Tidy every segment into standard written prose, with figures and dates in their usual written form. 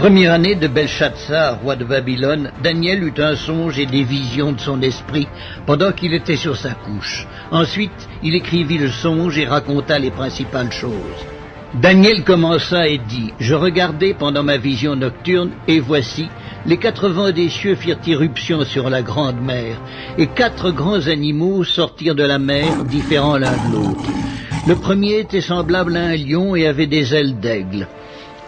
première année de Belshazzar, roi de Babylone, Daniel eut un songe et des visions de son esprit pendant qu'il était sur sa couche. Ensuite, il écrivit le songe et raconta les principales choses. Daniel commença et dit, « Je regardai pendant ma vision nocturne, et voici, les 4 vents des cieux firent irruption sur la grande mer, et 4 grands animaux sortirent de la mer, différents l'un de l'autre. Le premier était semblable à un lion et avait des ailes d'aigle.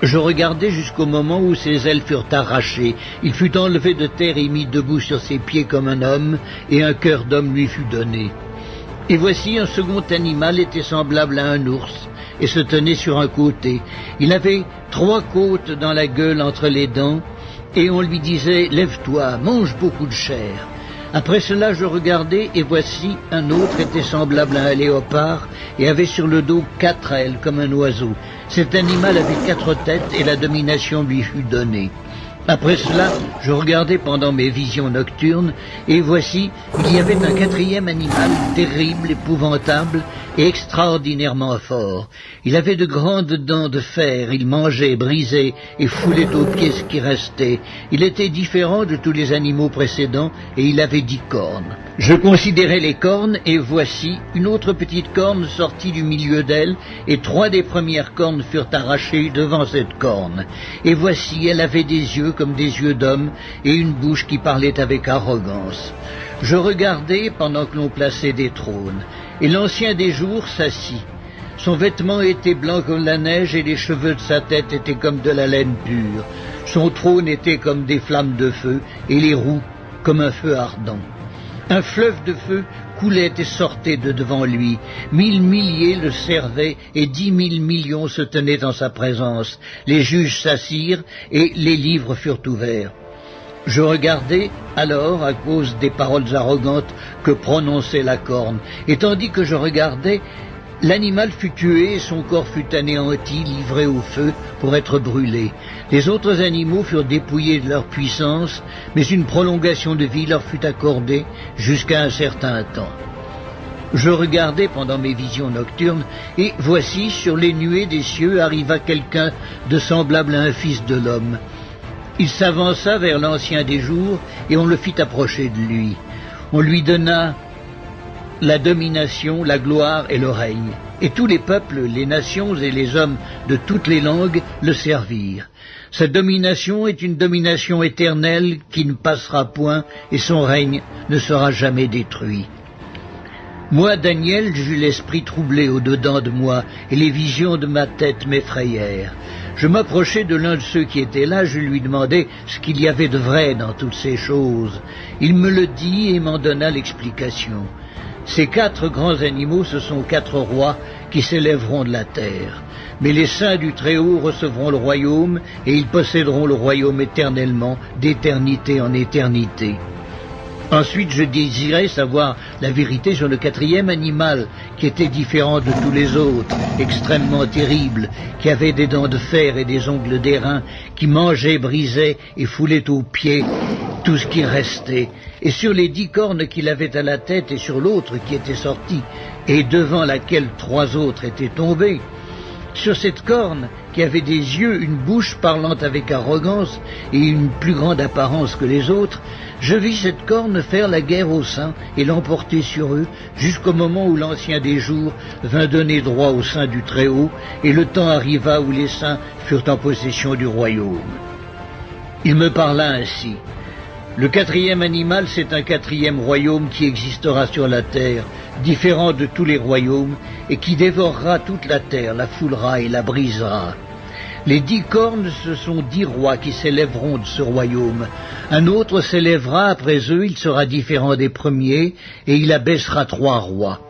Je regardai jusqu'au moment où ses ailes furent arrachées. Il fut enlevé de terre et mis debout sur ses pieds comme un homme, et un cœur d'homme lui fut donné. Et voici un second animal était semblable à un ours, et se tenait sur un côté. Il avait 3 côtes dans la gueule entre les dents, et on lui disait « Lève-toi, mange beaucoup de chair ». Après cela, je regardai, et voici, un autre était semblable à un léopard, et avait sur le dos 4 ailes, comme un oiseau. Cet animal avait 4 têtes, et la domination lui fut donnée. Après cela, je regardai pendant mes visions nocturnes, et voici, il y avait un 4e animal, terrible, épouvantable, et extraordinairement fort. Il avait de grandes dents de fer, il mangeait, brisait, et foulait aux pieds ce qui restait. Il était différent de tous les animaux précédents, et il avait 10 cornes. Je considérai les cornes, et voici, une autre petite corne sortit du milieu d'elle, et 3 des premières cornes furent arrachées devant cette corne. Et voici, elle avait des yeux comme des yeux d'homme, et une bouche qui parlait avec arrogance. Je regardai pendant que l'on plaçait des trônes, et l'ancien des jours s'assit. Son vêtement était blanc comme la neige, et les cheveux de sa tête étaient comme de la laine pure. Son trône était comme des flammes de feu, et les roues comme un feu ardent. Un fleuve de feu coulait et sortait de devant lui. 1000 milliers le servaient, et 10 000 millions se tenaient en sa présence. Les juges s'assirent, et les livres furent ouverts. Je regardai alors à cause des paroles arrogantes que prononçait la corne, et tandis que je regardais, l'animal fut tué et son corps fut anéanti, livré au feu pour être brûlé. Les autres animaux furent dépouillés de leur puissance, mais une prolongation de vie leur fut accordée jusqu'à un certain temps. Je regardai pendant mes visions nocturnes, et voici, sur les nuées des cieux arriva quelqu'un de semblable à un fils de l'homme. Il s'avança vers l'ancien des jours, et on le fit approcher de lui. On lui donna la domination, la gloire et le règne. Et tous les peuples, les nations et les hommes de toutes les langues le servirent. Sa domination est une domination éternelle qui ne passera point, et son règne ne sera jamais détruit. Moi, Daniel, j'eus l'esprit troublé au-dedans de moi, et les visions de ma tête m'effrayèrent. Je m'approchai de l'un de ceux qui étaient là, je lui demandai ce qu'il y avait de vrai dans toutes ces choses. Il me le dit et m'en donna l'explication. Ces 4 grands animaux, ce sont 4 rois qui s'élèveront de la terre. Mais les saints du Très-Haut recevront le royaume, et ils posséderont le royaume éternellement, d'éternité en éternité. Ensuite, je désirais savoir la vérité sur le 4e animal, qui était différent de tous les autres, extrêmement terrible, qui avait des dents de fer et des ongles d'airain, qui mangeait, brisait et foulait aux pieds tout ce qui restait. Et sur les 10 cornes qu'il avait à la tête et sur l'autre qui était sortie, et devant laquelle 3 autres étaient tombés, sur cette corne qui avait des yeux, une bouche parlant avec arrogance et une plus grande apparence que les autres, je vis cette corne faire la guerre aux saints et l'emporter sur eux jusqu'au moment où l'ancien des jours vint donner droit aux saints du Très-Haut, et le temps arriva où les saints furent en possession du royaume. Il me parla ainsi. Le 4e animal, c'est un 4e royaume qui existera sur la terre, différent de tous les royaumes, et qui dévorera toute la terre, la foulera et la brisera. Les 10 cornes, ce sont 10 rois qui s'élèveront de ce royaume. Un autre s'élèvera après eux, il sera différent des premiers, et il abaissera 3 rois.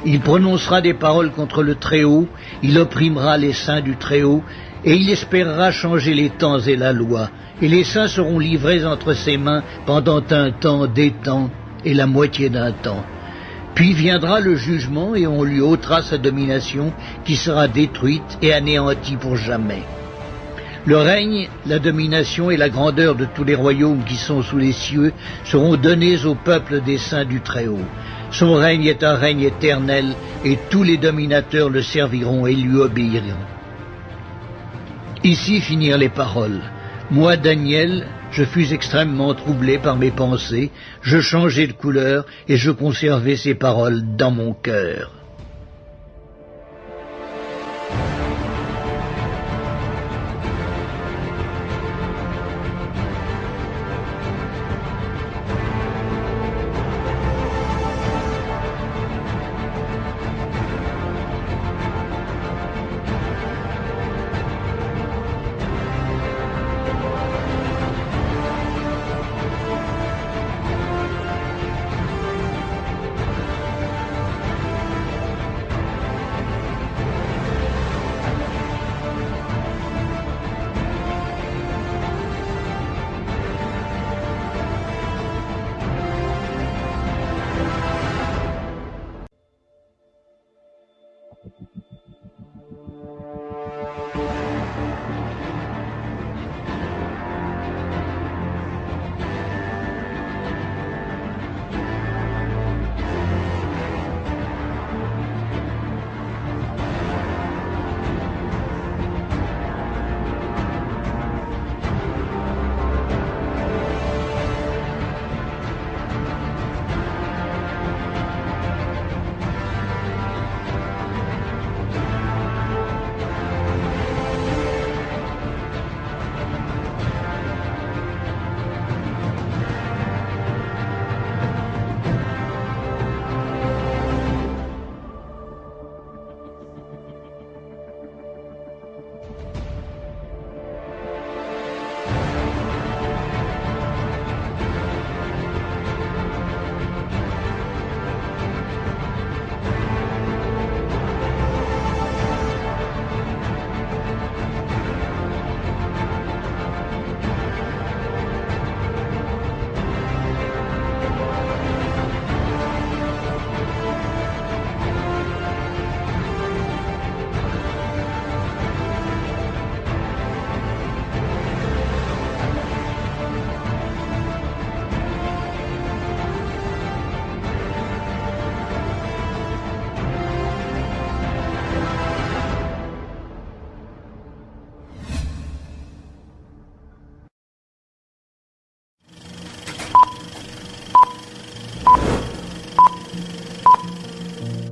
Il prononcera des paroles contre le Très-Haut, il opprimera les saints du Très-Haut, et il espérera changer les temps et la loi. Et les saints seront livrés entre ses mains pendant un temps, des temps, et la moitié d'un temps. Puis viendra le jugement, et on lui ôtera sa domination, qui sera détruite et anéantie pour jamais. Le règne, la domination et la grandeur de tous les royaumes qui sont sous les cieux seront donnés au peuple des saints du Très-Haut. Son règne est un règne éternel, et tous les dominateurs le serviront et lui obéiront. Ici finirent les paroles. Moi, Daniel, je fus extrêmement troublé par mes pensées, je changeai de couleur et je conservai ces paroles dans mon cœur.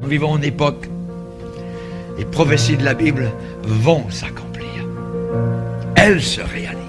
Nous vivons une époque, les prophéties de la Bible vont s'accomplir. Elles se réalisent.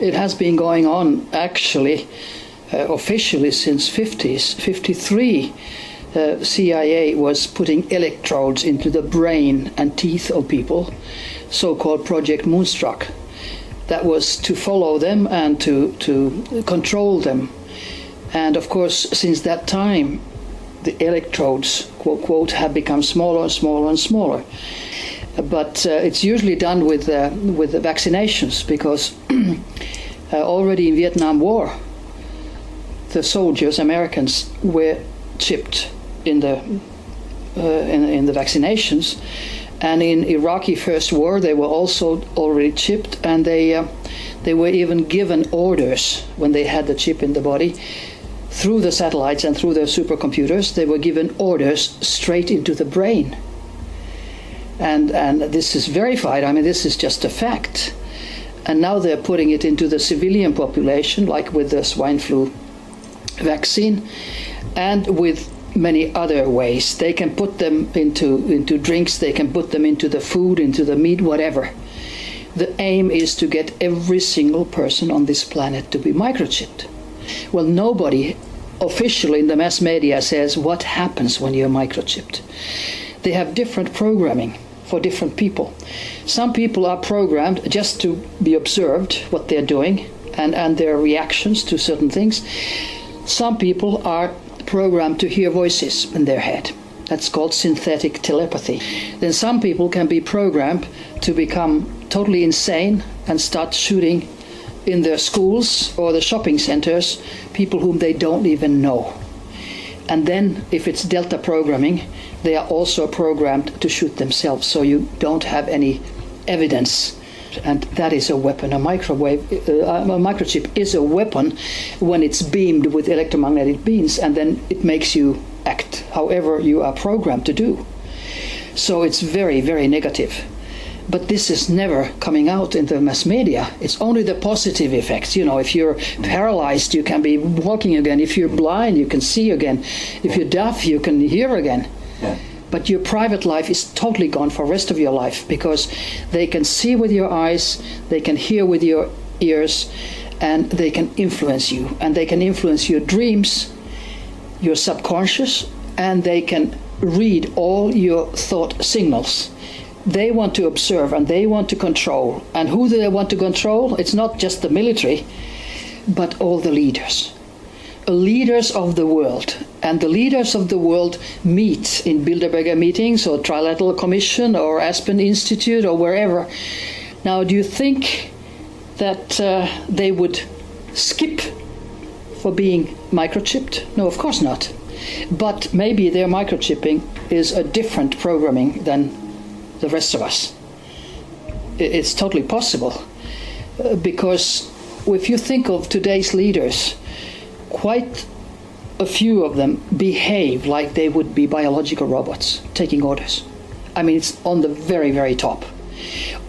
it has been going on actually officially since 50s. 53, CIA was putting electrodes into the brain and teeth of people, so-called Project Moonstruck. That was to follow them and to control them. And of course, since that time, the electrodes, quote, quote, have become smaller and smaller and smaller. But it's usually done with the vaccinations, because already in Vietnam War, the soldiers, Americans, were chipped in the vaccinations, and in Iraqi First War they were also already chipped, and they were even given orders when they had the chip in the body. Through the satellites and through their supercomputers, they were given orders straight into the brain. And this is verified. I mean, this is just a fact. And now they're putting it into the civilian population, like with the swine flu vaccine, and with many other ways. They can put them into drinks, they can put them into the food, into the meat, whatever. The aim is to get every single person on this planet to be microchipped. Well, nobody officially in the mass media says what happens when you're microchipped. They have different programming for different people. Some people are programmed just to be observed, what they're doing, and their reactions to certain things. Some people are programmed to hear voices in their head. That's called synthetic telepathy. Then some people can be programmed to become totally insane and start shooting in their schools or the shopping centers people whom they don't even know. And then if it's delta programming, they are also programmed to shoot themselves, so you don't have any evidence. And that is a weapon. A microchip is a weapon when it's beamed with electromagnetic beams, and then it makes you act however you are programmed to do. So it's very, very negative. But this is never coming out in the mass media. It's only the positive effects. You know, if you're paralyzed, you can be walking again. If you're blind, you can see again. If you're deaf, you can hear again. Yeah. But your private life is totally gone for the rest of your life, because they can see with your eyes, they can hear with your ears, and they can influence you. And they can influence your dreams, your subconscious, and they can read all your thought signals. They want to observe and they want to control. And who do they want to control? It's not just the military, but all the leaders. Leaders of the world. And the leaders of the world meet in Bilderberger meetings or Trilateral Commission or Aspen Institute or wherever. Now, do you think that they would skip for being microchipped? No, of course not. But maybe their microchipping is a different programming than the rest of us. It's totally possible, because if you think of today's leaders, quite a few of them behave like they would be biological robots taking orders. I mean, it's on the very, very top.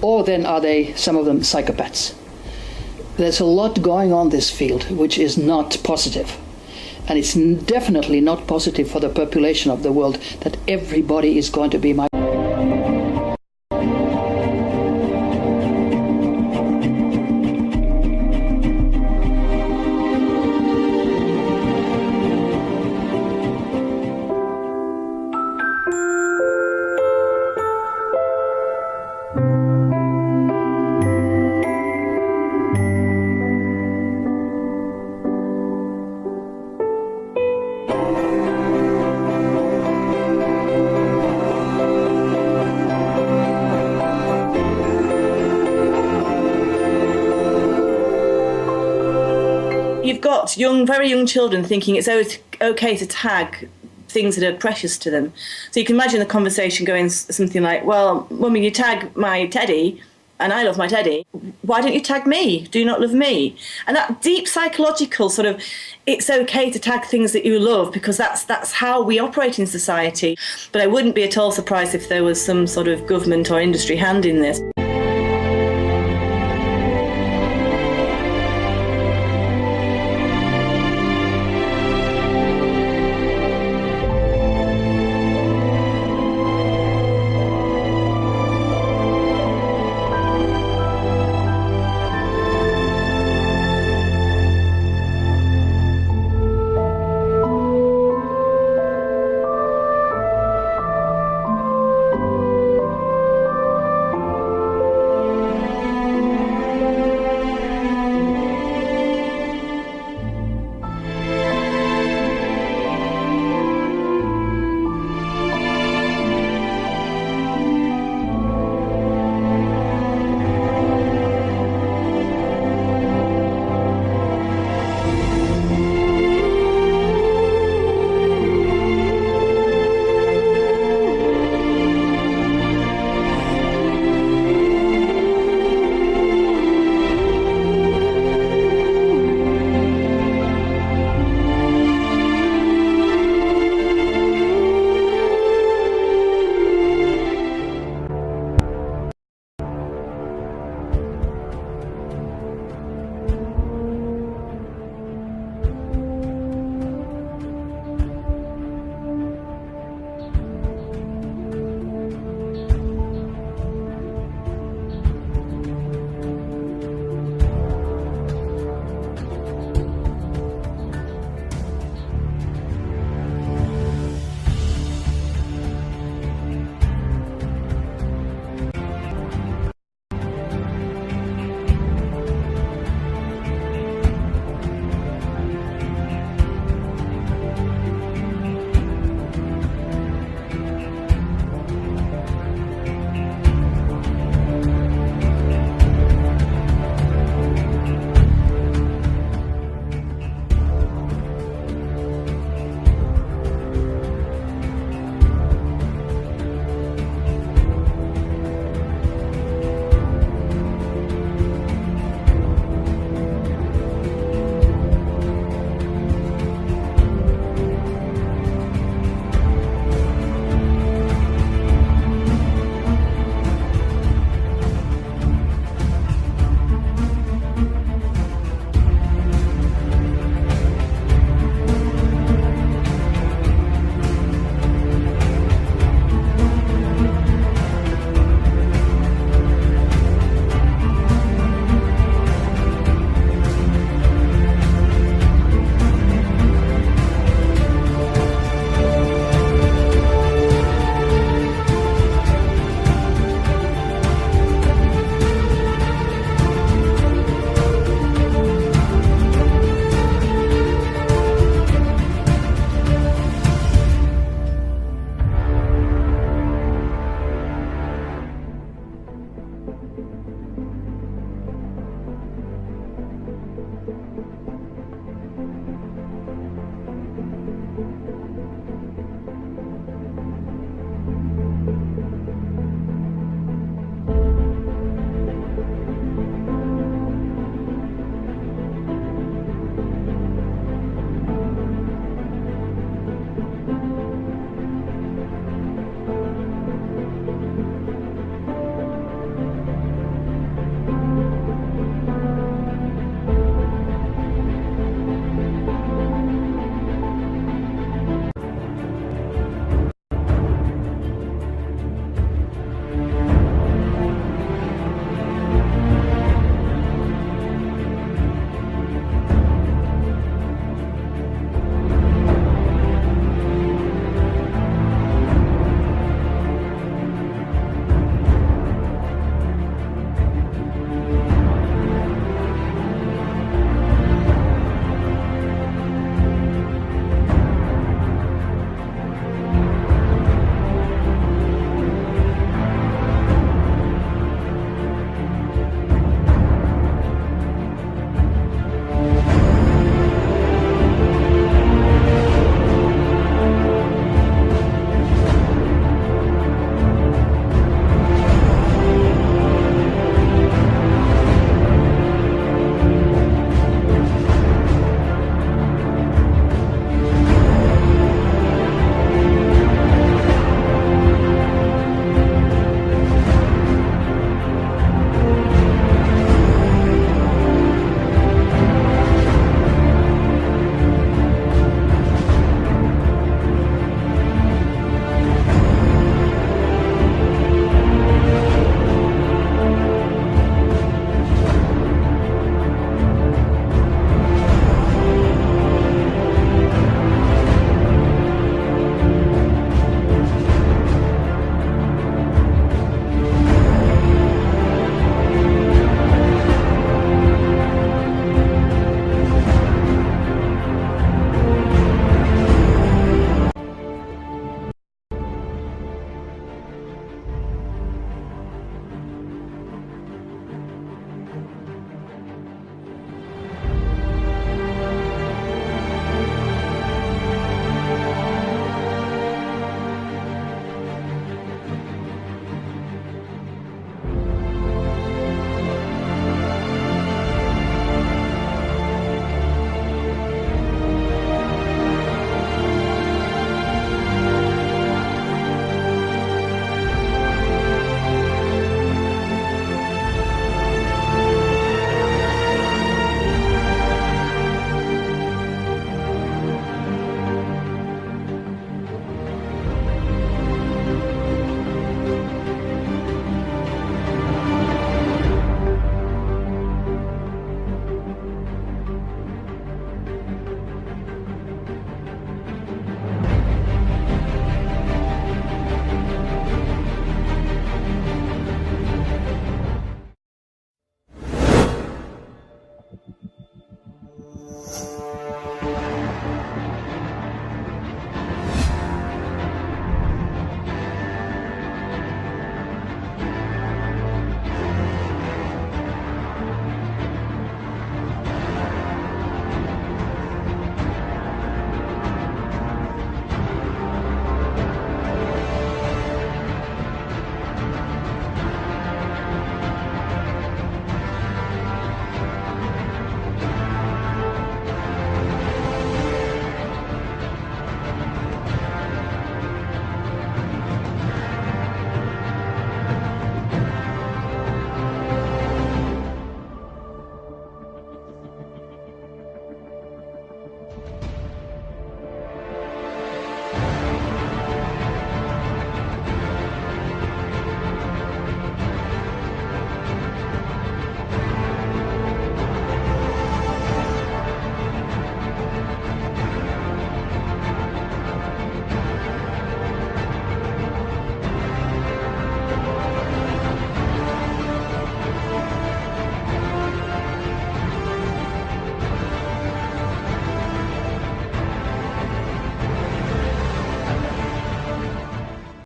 Or then are they, some of them, psychopaths? There's a lot going on in this field which is not positive. And it's definitely not positive for the population of the world that everybody is going to be very young children thinking it's okay to tag things that are precious to them. So you can imagine the conversation going something like, well, Mummy, you tag my teddy, and I love my teddy. Why don't you tag me? Do you not love me? And that deep psychological sort of, it's okay to tag things that you love, because that's how we operate in society. But I wouldn't be at all surprised if there was some sort of government or industry hand in this.